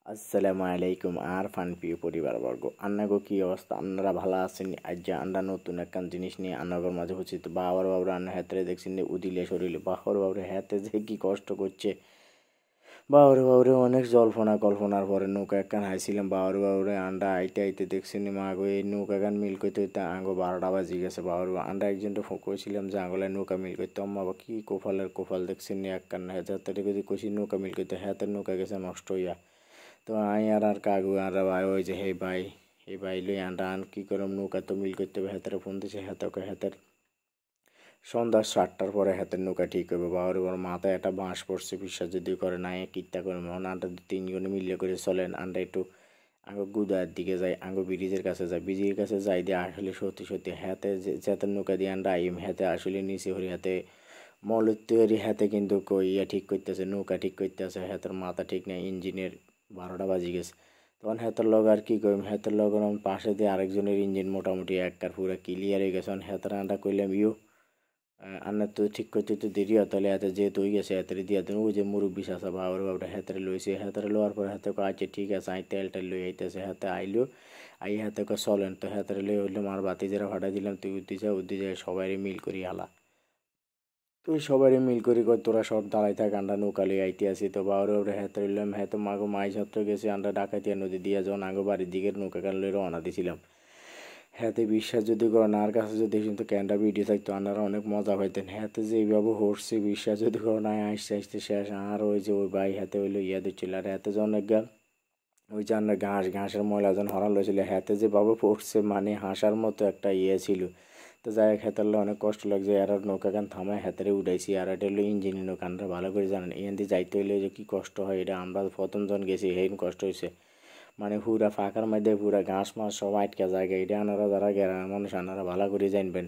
আসসালামু আলাইকুম আর ফান প্রিয় পরিবারবর্গ আন্নাগো কি অবস্থা আপনারা ভালো আছেন আজ যে আমরা নতুন একখান জিনিস নিয়ে আন্নাগর মাঝে হচ্ছি তো বাবার বাবুরা আন্না হাতে দেখছেন উদিলে শরীরে বাবার বাবুরে হাতে যে কি কষ্ট করছে বাবুরে অনেক জল্পনা কল্পনার পরে নৌকা একখান হাইছিলাম বাবুরে আন্ডা আইতে আইতে দেখছেন মা গো এই নৌকা গান মিল করতে হইতে আঙ্গো 12টা বাজি গেছে বাবুর আন্ডা একজনটা কইছিলাম যে আঙ্গলায় নৌকা মিল করতে আম্মা বা কি কোফাল দেখছেন একখান হাতে যদি কইছি নৌকা মিল করতে হাতের নৌকা গেছে নষ্ট হইয়া তো আই আর কাগু আর ভাই ওই যে হে ভাই লই আন কি করম নৌকা তো মিল করতে হবে হাতের ফোন দিছে হাতের সন্ধ্যা 7টার পরে হাতের নৌকা ঠিক হবে বাবার বড় মাথায় একটা বাঁশ পড়ছে বিশ্বাস যদি করে নাই কিত্তা করে মন আনটা 3 জনে মিলে করে চলেন আনটা একটু আঙ্গো গুদার দিকে যাই আঙ্গো ব্রিজের কাছে যাই ব্রিজের কাছে যাই দিয়ে আসলে সত্যি হাতে হাতের নৌকা দিয়ে আনটা আইম হাতে আসলে নিচে হরি হাতে মৌলত তৈরি হাতে কিন্তু ইয়া ঠিক করতেছে নৌকা ঠিক করতেছে হাতের মাথা ঠিক নেই ইঞ্জিনের 12টা বাজি গেছে তখন হাতের লগ আর কি কইম হাতের লগ পাশে দিয়ে আরেকজনের ইঞ্জিন মোটামুটি একটার পুরো ক্লিয়ার হয়ে গেছে হাতের আনটা কইলাম আন্না তো ঠিক করতে তো দেরি হয় তাহলে হাতে যেহেতু হয়ে গেছে হাতের দিয়া দেন ওই যে মুরব্বী চাষা বাবুটা হাতের লইছে হাতের লোয়ার পরে হাতে আচ্ছা ঠিক আছে আই তেলটা লই আইতেছে হাতে আইলো আই হাতে চলেন তো হাতের লই হইলাম আর বাতি যারা ফাটা দিলাম তুই উদ্দি যায় সবাই মিল করি হালা তুই সবাই মিল করি কর তোরা সব দাঁড়াই থাক আন্ডা নৌকা লই আইতে আসি তো বাবুরে হাতে রইলাম হাতে মাগো মাই ছাত্র গেছে আন্ডা ডাকাতিয়া নদী দিয়া যখন আগে বাড়ির দিকে নৌকা কান লই রওনা দিছিলাম হাতে বিশ্বাস যদি করেন আর কাছে যদি কিন্তু ক্যান্ডা ভিডিও থাকতো আপনারা অনেক মজা পাইতেন হাতে যে এইভাবে হরছে বিশ্বাস যদি করেন আসতে শেষ আর ওই যে ওই ভাই হাতে হইলো ইয়া দিচ্ছিল আর হাতে যখন একবার ওই যে আমরা ঘাসের ময়লা যখন হরান লইছিল হাতে যেভাবে পড়ছে মানে হাসার মতো একটা ইয়ে ছিল তো যাই হোক হাতেরলে অনেক কষ্ট লাগছে আর নৌকা গান থামায় হাতেরে উঠাইছি আর এটা হলো ইঞ্জিনের নৌকা আমরা ভালো করে জানেন এখান দিয়ে যাইতে হইলে যে কী কষ্ট হয় এটা আমরা প্রথম যখন গেছি এই কষ্ট হয়েছে মানে পুরা ফাঁকার মধ্যে পুরা ঘাস মাস সব আটকা জায়গা এটা আনারা যারা গ্রামের মানুষ আনারা ভালো করে জানবেন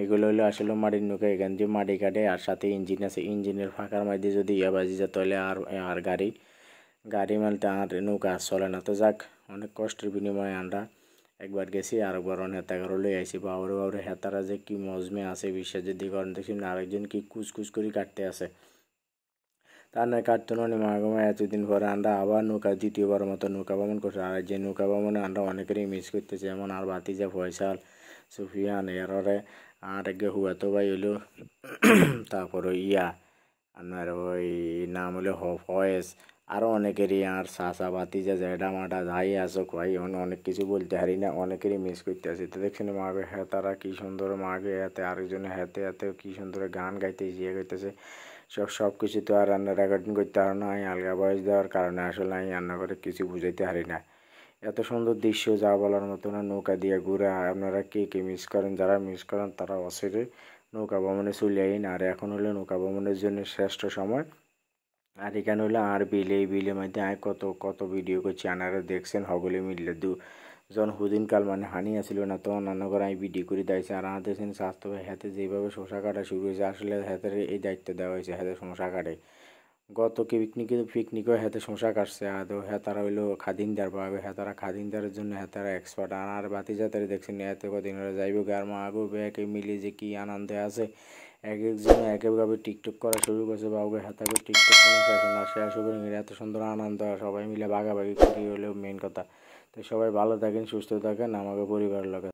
এগুলো হলো আসলে মাটির নৌকা এখান দিয়ে মাটি কাটে আর সাথে ইঞ্জিন আছে ইঞ্জিনের ফাঁকার মধ্যে যদি ইয়া বাজি যায় তাহলে আর গাড়ি মালতে আর নৌকা চলে না তো যাক অনেক কষ্টের বিনিময়ে আমরা একবার গেছি আর একবার অনেক এগারো লই আইসি বাবুরে হেতারা যে কি মজমে আছে বিশ্বাস যদি করেন দেখছি আরেকজন কি কুচকুচ করে কাটতে আছে তার নয় কাটতো না মাগমা এতদিন পরে আমরা আবার নৌকা দ্বিতীয়বার মতো নৌকা ভ্রমণ করছি আর যে নৌকা ভ্রমণে আমরা অনেকেরই মিস করতেছি যেমন আর ভাতিজা ফয়সাল সুফিয়ান এররে আর এক হুয়াতো ভাই হইলো তারপর আপনার ওই নাম হলো ফয়েজ আরও অনেকেরই আর চাচা ভাতিজা জেডা মাটা যাই আসো ভাই অনেক কিছু বলতে পারি না অনেকেরই মিস করতে আসি তো দেখছেন মাগে হ্যাঁ তারা কী সুন্দর মাগে হাতে আরেকজনে হাতে কী সুন্দর গান গাইতে ইয়ে গাইতেছে সব কিছু তো আর রান্না রেকর্ডিং করতে পারো না আমি আলগা বয়স দেওয়ার কারণে আসলে আমি রান্না করে কিছু বুঝাইতে পারি না এত সুন্দর দৃশ্য যা বলার মতো না নৌকা দিয়ে ঘুরে আপনারা কে মিস করেন যারা মিস করেন তারা অসিরে নৌকা ভ্রমণে চলে আইন আর এখন হলো নৌকা ভ্রমণের জন্য শ্রেষ্ঠ সময় আর এখানে হলো আর বিলের মধ্যে আমি কত ভিডিও করছি আনারা দেখছেন হগলে মিললে যখন হুদিনকাল মানে হানি আসছিল না তখন রান্না করে আমি ভিডিও করে দিয়েছি আর আমাদের স্বাস্থ্য হাতে যেভাবে শশা কাটা শুরু হয়েছে আসলে হাতের এই দায়িত্ব দেওয়া হয়েছে হাতে শশা কাটে গত পিকনিকও হাতে শশা কাটছে আর হ্যাঁ তারা হইলো খাদিনদার পাবে হ্যাঁ তারা খাদিনদারের জন্য হ্যাঁ তারা এক্সপার্ট আর বাতি জাতের দেখছেন এত কদিন হলে যাইব আর মা আগো ব্যাকে মিলে যে কি আনন্দে আছে একজন একভাবে টিকটক করা শুরু করছে বাবুকে হাতে করে টিকটক কোনো শেষ না শেষ হবে এত সুন্দর আনন্দ সবাই মিলে ভাগাভাগি করি হলেও মেন কথা তো সবাই ভালো থাকেন সুস্থ থাকেন আমাকে পরিবারের লোক